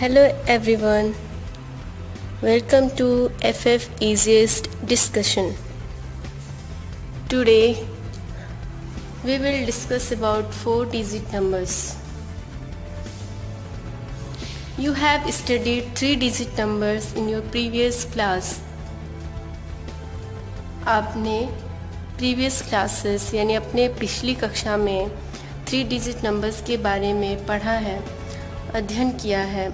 Hello everyone, welcome to FF Easiest Discussion. Today we will discuss about 4-digit numbers. You have studied 3-digit numbers in your previous class. आपने previous classes यानी अपने पिछली कक्षा में 3-digit numbers के बारे में पढ़ा है, अध्ययन किया है.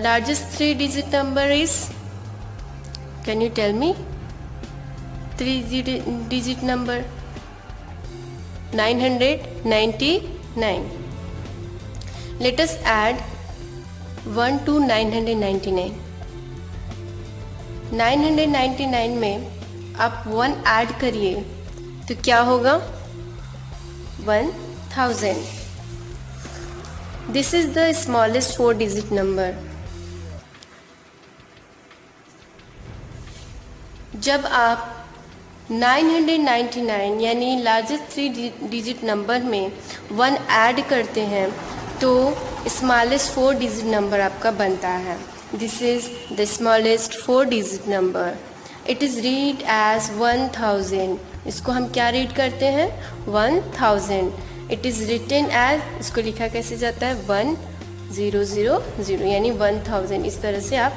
Largest 3-digit number is, can you tell me? 3-digit number 999. Let us add 1 to 999. 999 में आप 1 ऐड करिए तो क्या होगा? 1000. This is the smallest 4-digit number. जब आप 999 यानी लार्जेस्ट 3-digit नंबर में 1 ऐड करते हैं तो स्मॉलेस्ट 4-digit नंबर आपका बनता है. This is the smallest 4-digit number. It is read as 1000. इसको हम क्या रीड करते हैं? 1000. इट इज़ रिटन एज, इसको लिखा कैसे जाता है? 1000 यानी 1000. इस तरह से आप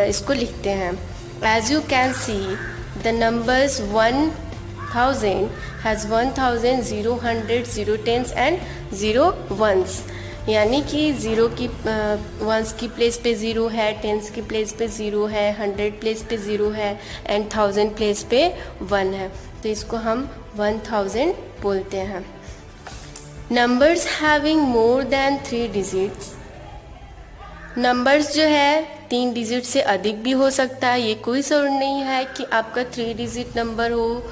इसको लिखते हैं. As you can see the numbers 1000 has 1000 0 100 0 10s and 0 1s. यानी कि 0 की 1s की प्लेस पे 0 है, 10s की प्लेस पे 0 है, 100 प्लेस पे 0 है एंड 1000 प्लेस पे 1 है. तो इसको हम 1000 बोलते हैं. Numbers having more than 3 digits. Numbers जो है 3 डिजिट से अधिक भी हो सकता है. ये कोई ज़रूर नहीं है कि आपका 3 digit नंबर हो,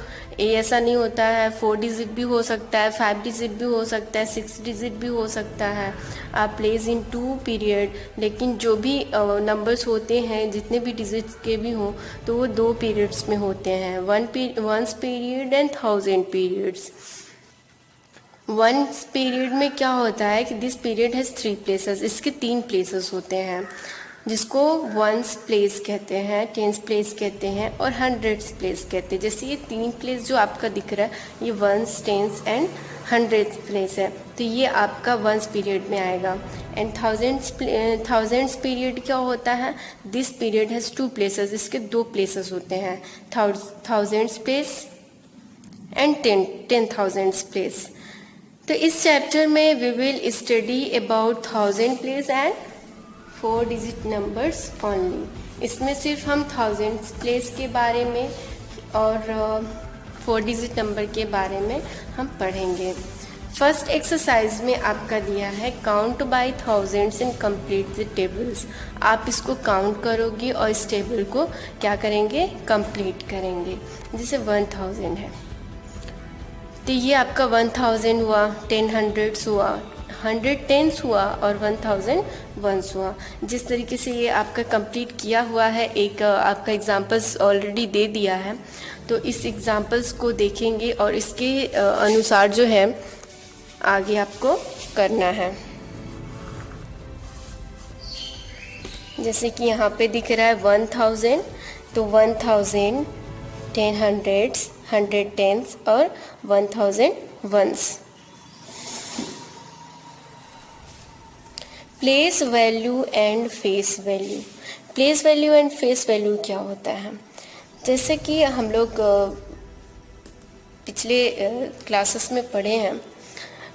ये ऐसा नहीं होता है. 4 digit भी हो सकता है, 5 digit भी हो सकता है, 6 digit भी हो सकता है. आप प्लेस इन 2 पीरियड. लेकिन जो भी नंबर्स होते हैं जितने भी डिजिट्स के भी हों तो वो 2 पीरियड्स में होते हैं. 1 पीरियड एंड 1000 पीरियड्स. 1 पीरियड में क्या होता है कि दिस पीरियड हैज़ 3 प्लेसेस. इसके 3 प्लेसेस होते हैं जिसको 1s प्लेस कहते हैं, 10s प्लेस कहते हैं और 100s प्लेस कहते हैं. जैसे ये 3 प्लेस जो आपका दिख रहा है ये 1s 10s and 100s place है. तो ये आपका 1s पीरियड में आएगा. एंड 1000s पीरियड क्या होता है? This period has 2 places. इसके 2 प्लेसेस होते हैं, 1000s place and 10,000s place. तो इस चैप्टर में we will study about 1000 place and 4-digit numbers only. इसमें सिर्फ हम 1000 प्लेस के बारे में और 4-digit नंबर के बारे में हम पढ़ेंगे. फर्स्ट एक्सरसाइज में आपका दिया है count by thousands and complete the tables. आप इसको काउंट करोगे और इस टेबल को क्या करेंगे? कंप्लीट करेंगे. जैसे 1000 है तो ये आपका 1000 हुआ, 10 hundreds हुआ, 100 10s हुआ और 1000 1s हुआ. जिस तरीके से ये आपका कंप्लीट किया हुआ है, एक आपका एग्जांपल्स ऑलरेडी दे दिया है. तो इस एग्जांपल्स को देखेंगे और इसके अनुसार जो है आगे आपको करना है. जैसे कि यहाँ पे दिख रहा है 1000, तो 1000 10 hundreds 100 10s और 1000 1s. Place value and face value. Place value and face value क्या होता है? जैसे कि हम लोग पिछले क्लासेस में पढ़े हैं,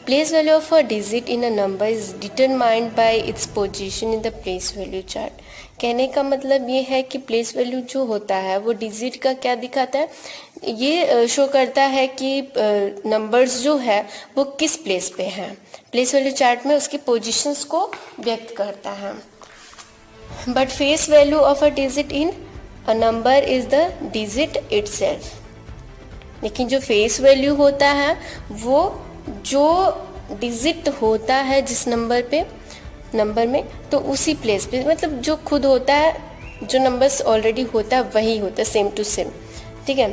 place value of a digit in a number is determined by it's position in the place value chart. कहने का मतलब ये है कि प्लेस वैल्यू जो होता है वो डिजिट का क्या दिखाता है? ये शो करता है कि नंबर्स जो है वो किस प्लेस पे हैं. प्लेस वैल्यू चार्ट में उसकी पोजीशंस को व्यक्त करता है. But face value of a digit in a number is the digit itself. लेकिन जो फेस वैल्यू होता है वो जो डिजिट होता है जिस नंबर में तो उसी प्लेस पे, मतलब जो खुद होता है, जो नंबर्स ऑलरेडी होता है वही होता है, सेम टू सेम. ठीक है.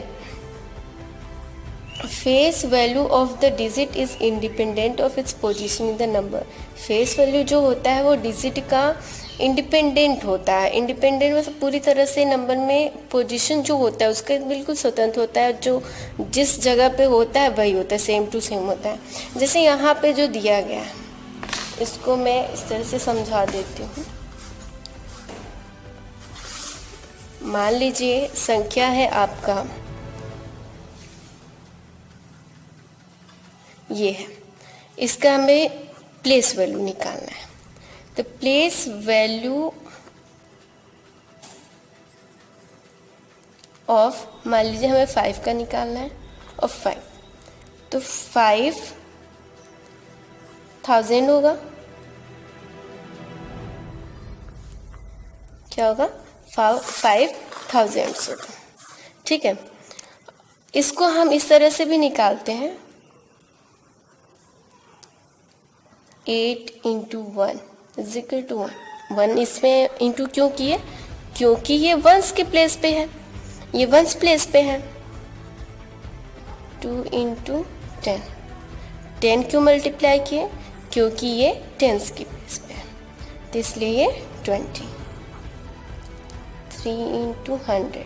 Face value of the digit is independent of its position in the number. Face value जो होता है वो डिजिट का इंडिपेंडेंट होता है। इंडिपेंडेंट मतलब पूरी तरह से नंबर में पोजीशन जो होता है उसका बिल्कुल स्वतंत्र होता है, जो जिस जगह पे होता है वही होता है, सेम टू सेम होता है। जैसे यहाँ पे जो दिया गया है इसको मैं इस तरह से समझा देती हूँ। मान लीजिए संख्या है आपका ये है, इसका हमें प्लेस वैल्यू निकालना है। तो प्लेस वैल्यू ऑफ, मान लीजिए हमें 5 का निकालना है, ऑफ 5, तो 5000 होगा। क्या होगा? 5000 होगा। ठीक है, इसको हम इस तरह से भी निकालते हैं, 8 × 1 = 1। 1 इसमें इंटू क्यों किए? क्योंकि ये वंस के प्लेस पे है, ये वंस प्लेस पे है। 2 × 10, 10 क्यों मल्टीप्लाई किए? क्योंकि ये टेंस के प्लेस पे है, तो इसलिए ये 20। 3 × 100,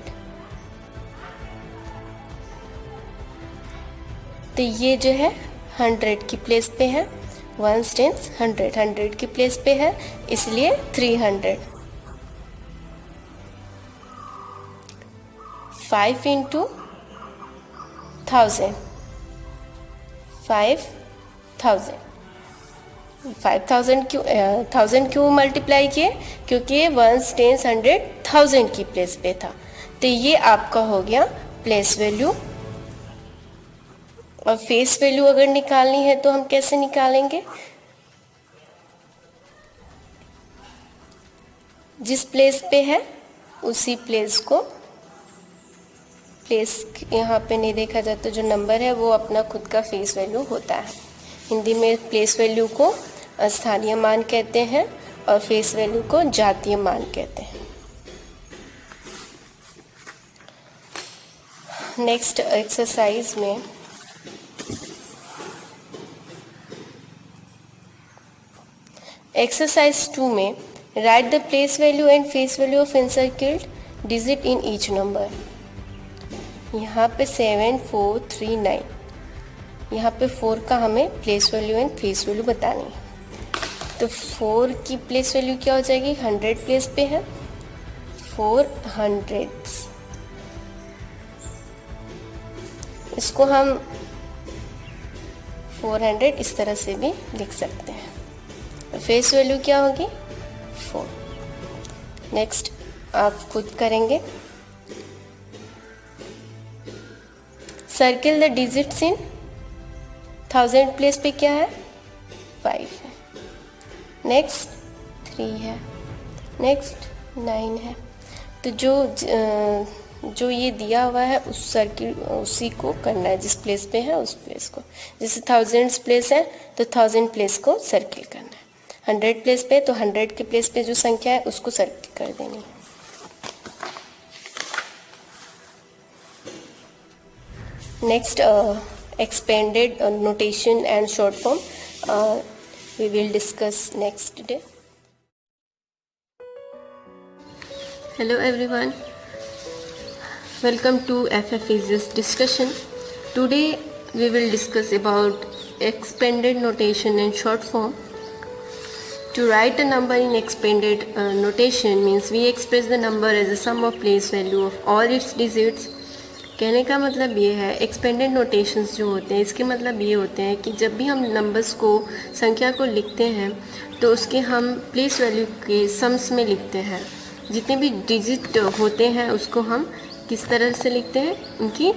तो ये जो है 100 की प्लेस पे है। 1 टेंस 100, 100 की प्लेस पे है, इसलिए 300। 5 × 1000, 5000 क्यों 1000 क्यों मल्टीप्लाई किए? क्योंकि ये 1 टेंस 100 1000 की प्लेस पे था, तो ये आपका हो गया प्लेस वैल्यू। और फेस वैल्यू अगर निकालनी है तो हम कैसे निकालेंगे? जिस प्लेस पे है उसी प्लेस को, प्लेस यहाँ पे नहीं देखा जाता, जो नंबर है वो अपना खुद का फेस वैल्यू होता है। हिंदी में प्लेस वैल्यू को स्थानीय मान कहते हैं और फेस वैल्यू को जातीय मान कहते हैं। नेक्स्ट एक्सरसाइज में एक्सरसाइज 2 में right the place value and face value of encircled digit in each number. यहाँ पे 7, 4, 3, 9, यहाँ पे 4 का हमें place value and face value बतानी है। तो 4 की प्लेस वैल्यू क्या हो जाएगी? 100 प्लेस पे है, 400। इसको हम 400 इस तरह से भी लिख सकते हैं। फेस वैल्यू क्या होगी? 4। नेक्स्ट आप खुद करेंगे। Circle the digits in 1000 place पे क्या है? 5 है। नेक्स्ट 3 है, नेक्स्ट 9 है। तो जो ये दिया हुआ है उस सर्किल उसी को करना है, जिस प्लेस पे है उस प्लेस को। जैसे 1000 प्लेस है तो 1000 प्लेस को सर्किल करना है। 100 प्लेस पे तो 100 के प्लेस पे जो संख्या है उसको सर्किल कर देनी है। Next expanded notation and short form we will discuss next day. Hello everyone, welcome to FFEasy's discussion. Today we will discuss about expanded notation and short form. To write a number in expanded notation means we express the number as a sum of place value of all its digits. कहने का मतलब ये है, expanded notations जो होते हैं इसके मतलब ये होते हैं कि जब भी हम नंबर्स को, संख्या को लिखते हैं तो उसके हम प्लेस वैल्यू के सम्स में लिखते हैं। जितने भी डिजिट होते हैं उसको हम किस तरह से लिखते हैं? उनकी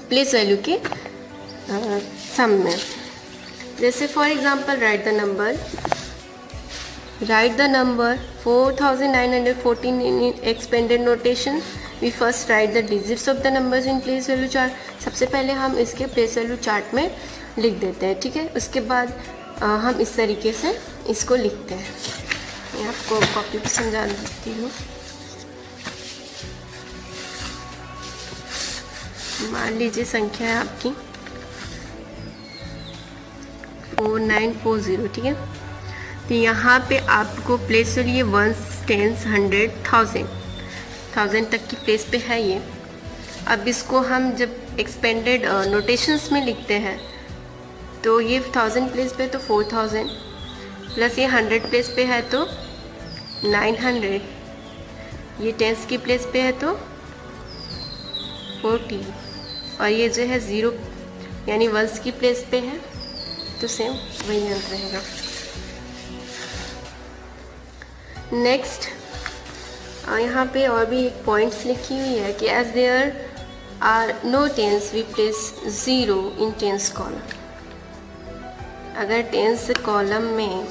प्लेस वैल्यू के सम में। जैसे for example right the number 4914 in expanded notation. We first write the digits of the numbers in place value chart. सबसे पहले हम इसके प्लेस वैल्यू चार्ट में लिख देते हैं, ठीक है। उसके बाद हम इस तरीके से इसको लिखते हैं। मैं आपको कॉपी पे समझा देती हूँ। मान लीजिए संख्या है आपकी 4940, ठीक है। तो यहाँ पे आपको प्लेस के लिए 1s 10s 100 1000 तक की प्लेस पे है ये। अब इसको हम जब एक्सपेंडेड नोटेशंस में लिखते हैं तो ये 1000 प्लेस पे तो 4000 प्लस ये 100 प्लेस पे है तो 900, ये 10s की प्लेस पे है तो 40, और ये जो है 0 यानी 1s की प्लेस पे है तो सेम वही अंक रहेगा। नेक्स्ट यहाँ पे और भी एक पॉइंट्स लिखी हुई है कि as there are no tens we place 0 in tens column. अगर टेंस कॉलम में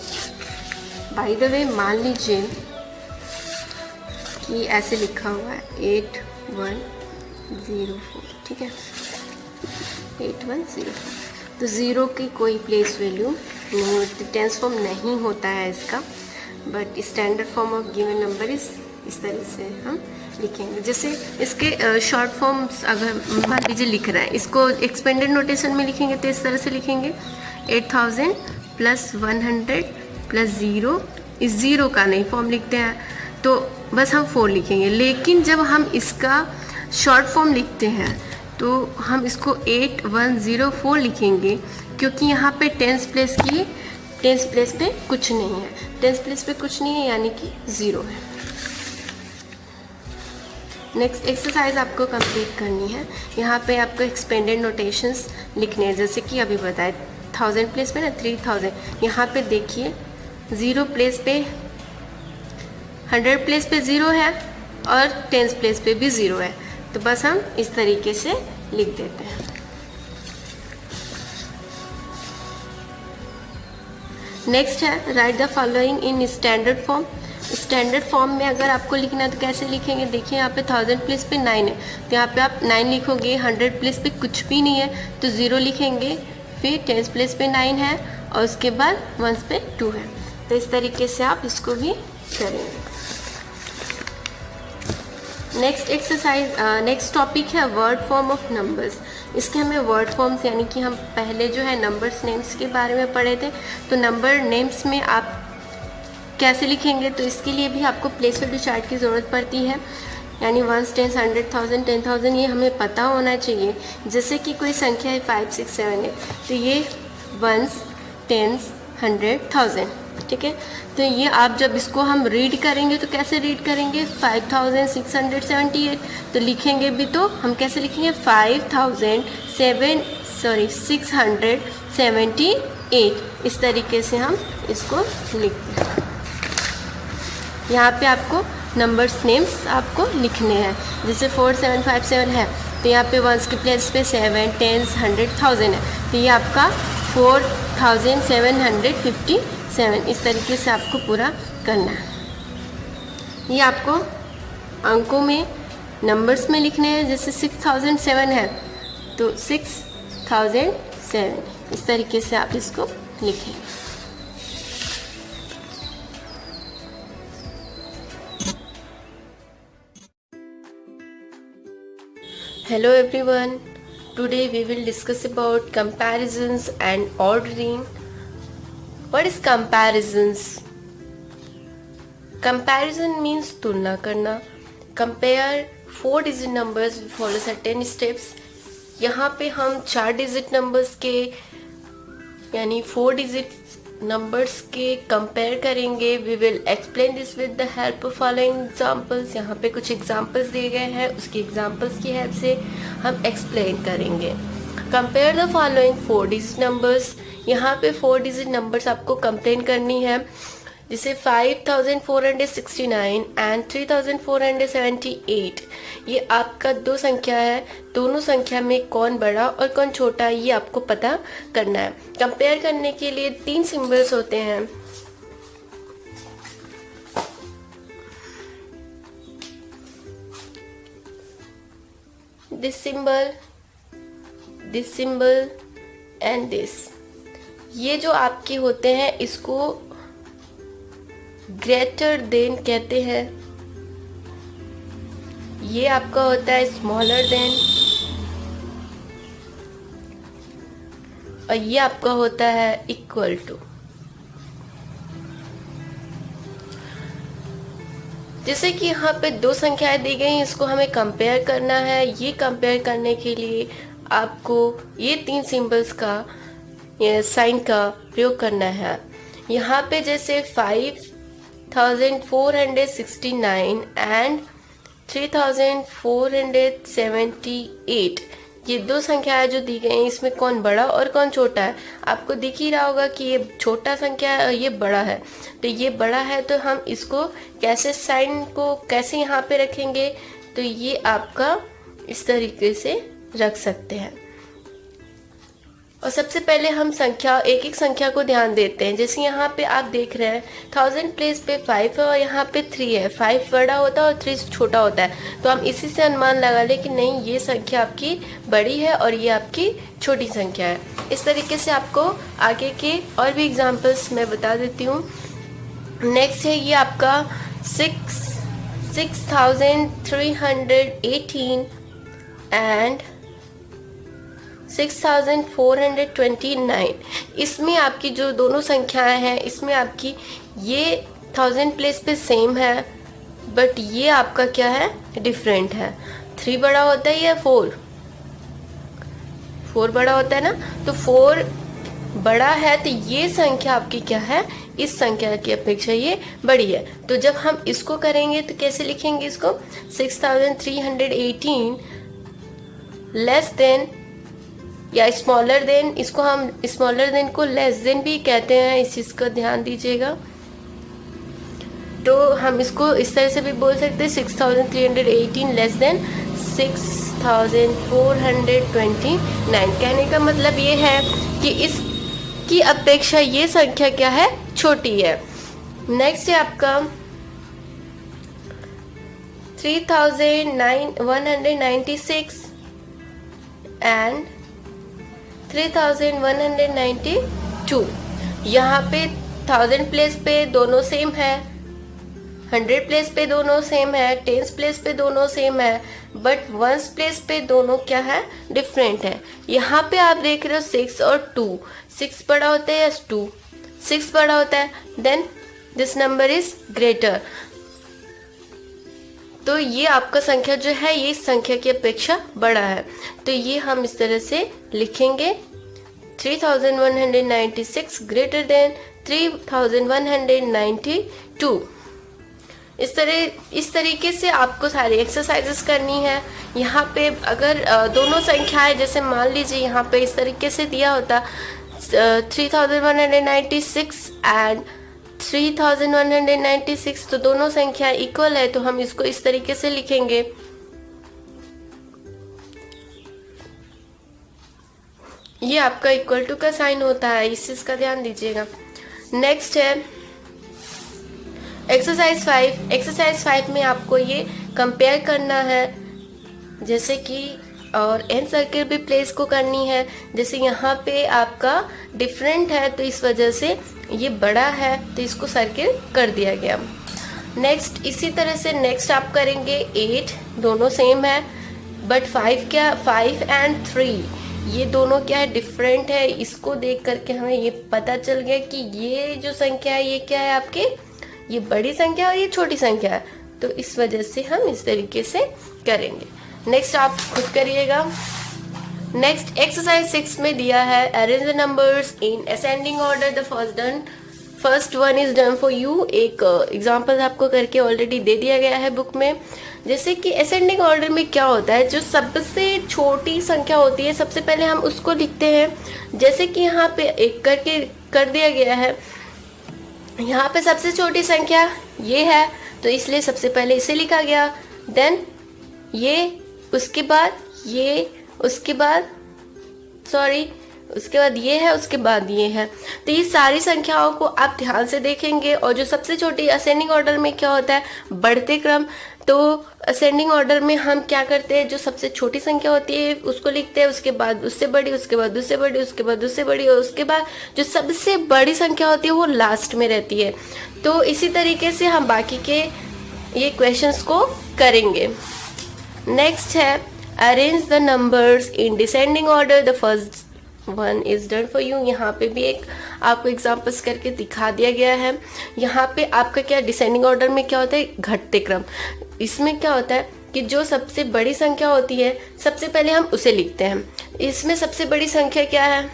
बाय द वे मान लीजिए कि ऐसे लिखा हुआ है 8104, ठीक है, 8104, तो 0 की कोई प्लेस वैल्यू नहीं होती, टेंस फॉर्म नहीं होता है इसका, but standard form of given number इस तरह से हम लिखेंगे। जैसे इसके शॉर्ट फॉर्म्स अगर मान लीजिए लिख रहा है, इसको एक्सपेंडेड नोटेशन में लिखेंगे तो इस तरह से लिखेंगे 8000 प्लस 100 प्लस 0, इस 0 का नहीं फॉर्म लिखते हैं तो बस हम 4 लिखेंगे। लेकिन जब हम इसका शॉर्ट फॉर्म लिखते हैं तो हम इसको 8104 लिखेंगे, क्योंकि यहाँ पे टेंस प्लेस पे कुछ नहीं है, टेंस प्लेस पे कुछ नहीं है यानी कि 0 है। नेक्स्ट एक्सरसाइज आपको कंप्लीट करनी है। यहाँ पे आपको एक्सपेंडेड नोटेशंस लिखने हैं, जैसे कि अभी बताए 1000 प्लेस पे ना 3000, यहाँ पे देखिए 0 प्लेस पे 100 प्लेस पे 0 है और 10 प्लेस पे भी 0 है, तो बस हम इस तरीके से लिख देते हैं। नेक्स्ट है right the following in standard form. Standard form में अगर आपको लिखना है तो कैसे लिखेंगे, देखिए यहाँ पे 1000 प्लेस पे 9 है तो यहाँ पे आप 9 लिखोगे, 100 प्लेस पे कुछ भी नहीं है तो 0 लिखेंगे, फिर 10 प्लेस पे 9 है और उसके बाद 1s पे 2 है, तो इस तरीके से आप इसको भी करेंगे। नेक्स्ट एक्सरसाइज नेक्स्ट टॉपिक है वर्ड फॉर्म ऑफ नंबर्स। इसके हमें वर्ड फॉर्म्स यानी कि हम पहले जो है नंबर्स नेम्स के बारे में पढ़े थे, तो नंबर नेम्स में आप कैसे लिखेंगे, तो इसके लिए भी आपको प्लेस वैल्यू चार्ट की ज़रूरत पड़ती है, यानी 1s 10s 100 1000 10,000 ये हमें पता होना चाहिए। जैसे कि कोई संख्या है 5 6 7 8, तो ये 1s 10s 100 1000, ठीक है। तो ये आप जब इसको हम रीड करेंगे तो कैसे रीड करेंगे, 5678, तो लिखेंगे भी तो हम कैसे लिखेंगे 678, इस तरीके से हम इसको लिखते हैं। यहाँ पे आपको नंबर्स नेम्स आपको लिखने हैं, जैसे 4757 है तो यहाँ पे 1s की प्लेस पे 7 10s 100 1000 है, तो ये आपका 4757, इस तरीके से आपको पूरा करना है। ये आपको अंकों में नंबर्स में लिखने हैं, जैसे 6007 है तो 6007, इस तरीके से आप इसको लिखें। Hello everyone, today we will discuss about comparisons and ordering. What is comparisons? Comparison means तुलना करना। Compare 4 digit numbers, we follow certain steps. यहाँ पे हम 4 digit numbers के यानी 4 digit numbers के compare करेंगे। We will explain this with the help of following examples. यहाँ पे कुछ examples दिए गए हैं, उसके examples की help से हम explain करेंगे। Compare the following 4 digit numbers. यहाँ पे 4 digit numbers आपको कंपेयर करनी है, जैसे 5469 एंड 3478। ये आपका दो संख्या है, दोनों संख्या में कौन बड़ा और कौन छोटा ये आपको पता करना है। कंपेयर करने के लिए 3 सिंबल्स होते हैं। दिस सिंबल एंड दिस, ये जो आपके होते हैं इसको ग्रेटर देन कहते हैं। ये आपका होता है स्मॉलर देन, और ये आपका होता है इक्वल टू। जैसे कि यहाँ पे दो संख्याएं दी गई हैं, इसको हमें कंपेयर करना है। ये कंपेयर करने के लिए आपको ये तीन सिंबल्स का साइन का प्रयोग करना है। यहाँ पे जैसे 5469 एंड 3478, ये दो संख्याएं जो दी गई हैं, इसमें कौन बड़ा और कौन छोटा है आपको दिख ही रहा होगा कि ये छोटा संख्या है और ये बड़ा है। तो ये बड़ा है तो हम इसको कैसे साइन को कैसे यहाँ पे रखेंगे, तो ये आपका इस तरीके से रख सकते हैं। और सबसे पहले हम संख्या एक एक संख्या को ध्यान देते हैं। जैसे यहाँ पे आप देख रहे हैं 1000 प्लेस पे 5 है और यहाँ पे 3 है। 5 बड़ा होता है और 3 छोटा होता है, तो हम इसी से अनुमान लगा लें कि नहीं ये संख्या आपकी बड़ी है और ये आपकी छोटी संख्या है। इस तरीके से आपको आगे के और भी एग्जाम्पल्स मैं बता देती हूँ। नेक्स्ट है ये आपका 6318 एंड 6429। इसमें आपकी जो दोनों संख्याएं हैं, इसमें आपकी ये 1000 प्लेस पे सेम है, बट ये आपका क्या है, डिफरेंट है। 3 बड़ा होता है या 4 बड़ा होता है ना, तो 4 बड़ा है, तो ये संख्या आपकी क्या है, इस संख्या की अपेक्षा ये बड़ी है। तो जब हम इसको करेंगे तो कैसे लिखेंगे इसको, 6318 लेस देन या स्मॉलर देन, इसको हम स्मॉलर देन को लेस देन भी कहते हैं, इस चीज़ का ध्यान दीजिएगा। तो हम इसको इस तरह से भी बोल सकते हैं 6318 लेस देन 6429। कहने का मतलब ये है कि इसकी अपेक्षा ये संख्या क्या है, छोटी है। नेक्स्ट है आपका 3196 एंड 3192। यहाँ पे 1000 प्लेस पे दोनों सेम है, 100 प्लेस पे दोनों सेम है, 10 प्लेस पे दोनों सेम है, बट 1 प्लेस पे दोनों क्या है, डिफरेंट है। यहाँ पे आप देख रहे हो 6 और 2, 6 बड़ा होता है या 2, 6 बड़ा होता है, then this number is greater. तो ये आपका संख्या जो है ये इस संख्या की अपेक्षा बड़ा है, तो ये हम इस तरह से लिखेंगे 3196 ग्रेटर देन 3192। इस तरीके से आपको सारी एक्सरसाइजेस करनी है। यहाँ पे अगर दोनों संख्याएं, जैसे मान लीजिए यहाँ पे इस तरीके से दिया होता 3196 एंड 3196, तो दोनों संख्या इक्वल है, तो हम इसको इस तरीके से लिखेंगे। ये आपका इक्वल टू का साइन होता है, इस चीज का ध्यान दीजिएगा। नेक्स्ट है एक्सरसाइज 5। एक्सरसाइज 5 में आपको ये कंपेयर करना है, जैसे कि और एन सर्किल भी प्लेस को करनी है। जैसे यहाँ पे आपका डिफरेंट है, तो इस वजह से ये बड़ा है, तो इसको सर्किल कर दिया गया। नेक्स्ट इसी तरह से नेक्स्ट आप करेंगे 8, दोनों सेम है, बट 5 एंड 3 ये दोनों क्या है, डिफरेंट है। इसको देख करके हमें ये पता चल गया कि ये जो संख्या है ये क्या है आपके, ये बड़ी संख्या और ये छोटी संख्या है, तो इस वजह से हम इस तरीके से करेंगे। नेक्स्ट आप खुद करिएगा। नेक्स्ट एक्सरसाइज 6 में दिया है arrange the numbers in ascending order, the first one is done for you. एक एग्जांपल आपको करके ऑलरेडी दे दिया गया है बुक में। जैसे कि असेंडिंग ऑर्डर में क्या होता है, जो सबसे छोटी संख्या होती है सबसे पहले हम उसको लिखते हैं। जैसे कि यहाँ पे एक करके कर दिया गया है, यहाँ पे सबसे छोटी संख्या ये है, तो इसलिए सबसे पहले इसे लिखा गया, देन ये, उसके बाद ये, उसके बाद ये है, उसके बाद ये है। तो ये सारी संख्याओं को आप ध्यान से देखेंगे। और जो सबसे छोटी असेंडिंग ऑर्डर में क्या होता है, बढ़ते क्रम। तो असेंडिंग ऑर्डर में हम क्या करते हैं, जो सबसे छोटी संख्या होती है उसको लिखते हैं, उसके बाद उससे बड़ी, उसके बाद उससे बड़ी, उसके बाद उससे बड़ी, और उसके बाद जो सबसे बड़ी संख्या होती है वो लास्ट में रहती है। तो इसी तरीके से हम बाकी के ये क्वेश्चंस को करेंगे। नेक्स्ट है arrange the numbers in descending order, the 1 is done for you. यहाँ पे भी एक आपको एग्जांपल्स करके दिखा दिया गया है। यहाँ पे आपका क्या डिसेंडिंग ऑर्डर में क्या होता है, घटते क्रम। इसमें क्या होता है कि जो सबसे बड़ी संख्या होती है सबसे पहले हम उसे लिखते हैं। इसमें सबसे बड़ी संख्या क्या है,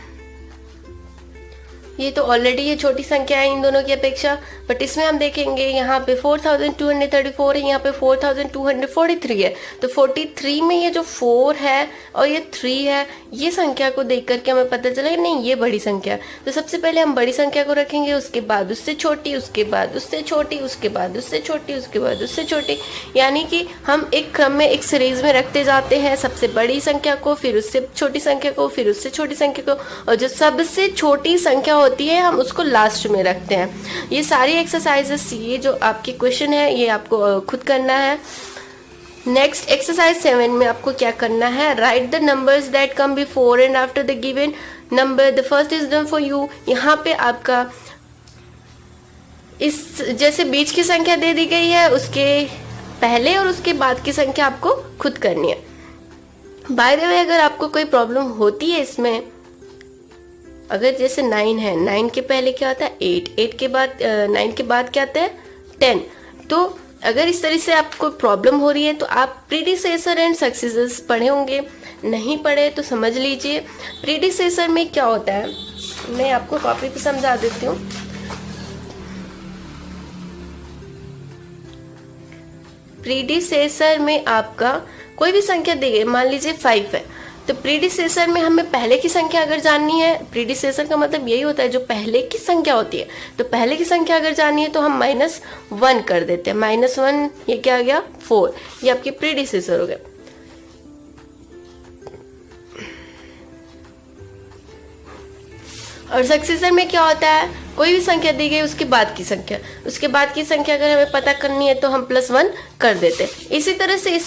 ये तो ऑलरेडी ये छोटी संख्या है इन दोनों की अपेक्षा, बट इसमें हम देखेंगे यहाँ पे 4234 है, यहाँ पे 4243 है। तो 43 में ये जो 4 है और ये 3 है, ये संख्या को देख करके हमें पता चला नहीं ये बड़ी संख्या है। तो सबसे पहले हम बड़ी संख्या को रखेंगे, उसके बाद उससे छोटी, उसके बाद उससे छोटी, उसके बाद उससे छोटी, उसके बाद उससे छोटी, यानी कि हम एक क्रम में एक सीरीज में रखते जाते हैं सबसे बड़ी संख्या को, फिर उससे छोटी संख्या को, फिर उससे छोटी संख्या को, और जो सबसे छोटी संख्या होती है हम उसको लास्ट में रखते हैं। ये सारी एक्सरसाइजेस, ये जो आपकी क्वेश्चन है ये आपको खुद करना है। नेक्स्ट एक्सरसाइज 7 में आपको क्या करना है, right the numbers that come before and after the given number, the first is done for you. यहाँ पे आपका इस जैसे बीच की संख्या दे दी गई है, उसके पहले और उसके बाद की संख्या आपको खुद करनी है। बाय द वे, अगर आपको कोई प्रॉब्लम होती है इसमें, अगर जैसे 9 है, 9 के पहले क्या आता है 8, 8 के बाद 9 के बाद क्या आता है 10। तो अगर इस तरह से आपको प्रॉब्लम हो रही है तो आप प्रीडिसेसर एंड सक्सेसर्स पढ़े होंगे, नहीं पढ़े तो समझ लीजिए। प्रीडिसेसर में क्या होता है, मैं आपको कॉपी पे समझा देती हूँ। प्रीडिसेसर में आपका कोई भी संख्या दी गई, मान लीजिए 5 है, तो प्रीडिसेसर में हमें पहले की संख्या अगर जाननी है, प्रीडिसेसर का मतलब यही होता है जो पहले की संख्या होती है, तो पहले की संख्या अगर जाननी है तो हम -1 कर देते हैं। -1 ये क्या आ गया 4, ये आपकी प्रीडिसेसर हो गया। और सक्सेसर में क्या होता है, कोई भी संख्या दी गई उसके बाद की संख्या, उसके बाद की संख्या अगर हमें पता करनी है तो हम +1 कर देते हैं। इसी तरह से इस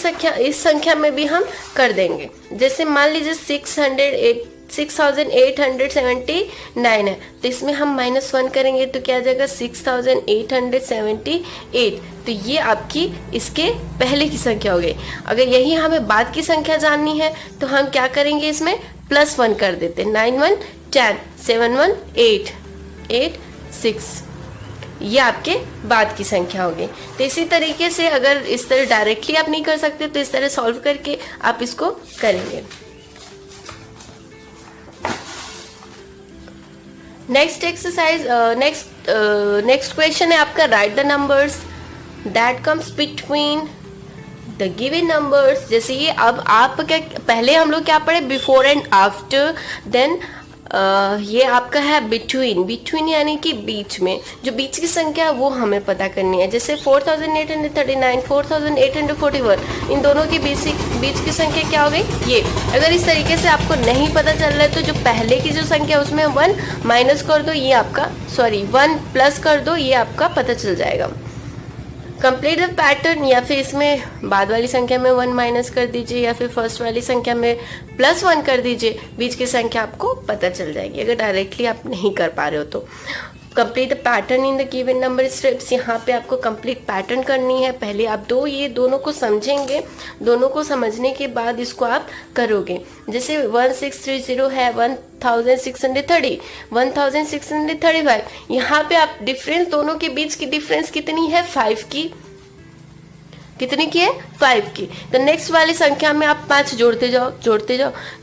संख्या में भी हम कर देंगे। जैसे मान लीजिए 6879 है, तो इसमें हम -1 करेंगे तो क्या आ जाएगा 6878। तो ये आपकी इसके पहले की संख्या हो गई। अगर यही हमें बाद की संख्या जाननी है तो हम क्या करेंगे, इसमें +1 कर देते हैं। 9 1 10, 7 1 8, 8 6, ये आपके बाद की संख्या होगी। तो इसी तरीके से अगर इस तरह डायरेक्टली आप नहीं कर सकते तो इस तरह सॉल्व करके आप इसको करेंगे। नेक्स्ट एक्सरसाइज, नेक्स्ट क्वेश्चन है आपका, right the numbers that comes between the given numbers. जैसे ये अब आप क्या, पहले हम लोग क्या पढ़े, बिफोर एंड आफ्टर, देन ये आपका है बिटवीन यानी कि बीच में, जो बीच की संख्या वो हमें पता करनी है। जैसे 4839, 4841, इन दोनों के बीच की संख्या क्या हो गई ये। अगर इस तरीके से आपको नहीं पता चल रहा है तो जो पहले की जो संख्या उसमें 1 माइनस कर दो, ये आपका 1 प्लस कर दो, ये आपका पता चल जाएगा। कंप्लीट द पैटर्न, या फिर इसमें बाद वाली संख्या में 1 माइनस कर दीजिए, या फिर फर्स्ट वाली संख्या में +1 कर दीजिए, बीच की संख्या आपको पता चल जाएगी अगर डायरेक्टली आप नहीं कर पा रहे हो तो। Complete the pattern in the given number steps, यहाँ पे आपको कंप्लीट पैटर्न करनी है। पहले आप ये दोनों को समझेंगे, दोनों को समझने के बाद इसको आप करोगे। जैसे 1630 है, 1630, 1635, यहाँ पे आप डिफरेंस, दोनों के बीच की डिफरेंस कितनी है 5 की, कितनी की है 5 की। तो नेक्स्ट वाली संख्या में आप 5 जोड़ते जाओ।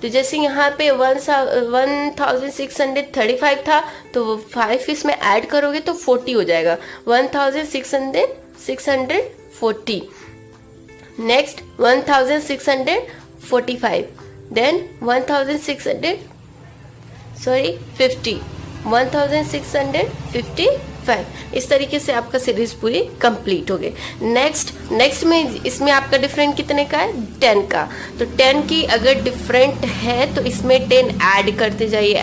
तो जैसे यहाँ पे 1635 था, तो वो 5 इसमें ऐड करोगे तो 40 हो जाएगा, 1640। Next 1645, then 1655। इस तरीके से आपका सीरीज पूरी कंप्लीट हो गई। नेक्स्ट में इसमें आपका डिफरेंट कितने का है 10 का। तो 10 की अगर डिफरेंट है तो इसमें 10 ऐड करते जाइए,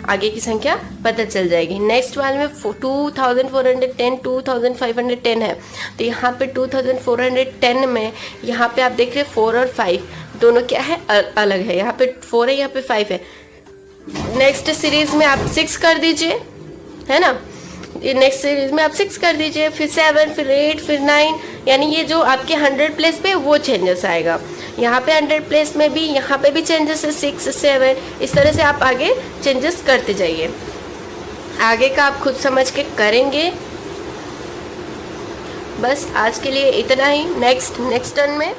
आगे की संख्या पता चल जाएगी। नेक्स्ट वाले में 2410, 2510 है, तो यहाँ पे 2410 में यहाँ पे आप देख रहे 4 और 5 दोनों क्या है अलग है, यहाँ पे 4 है, यहाँ पे 5 है। नेक्स्ट सीरीज में आप 6 कर दीजिए, है ना, नेक्स्ट सीरीज में आप 6 कर दीजिए, फिर 7, फिर 8, फिर 9, यानी ये जो आपके 100 प्लेस पे वो चेंजेस आएगा। यहाँ पे 100 प्लेस में भी, यहाँ पे भी चेंजेस है 6 7। इस तरह से आप आगे चेंजेस करते जाइए। आगे का आप खुद समझ के करेंगे। बस आज के लिए इतना ही। नेक्स्ट टर्न में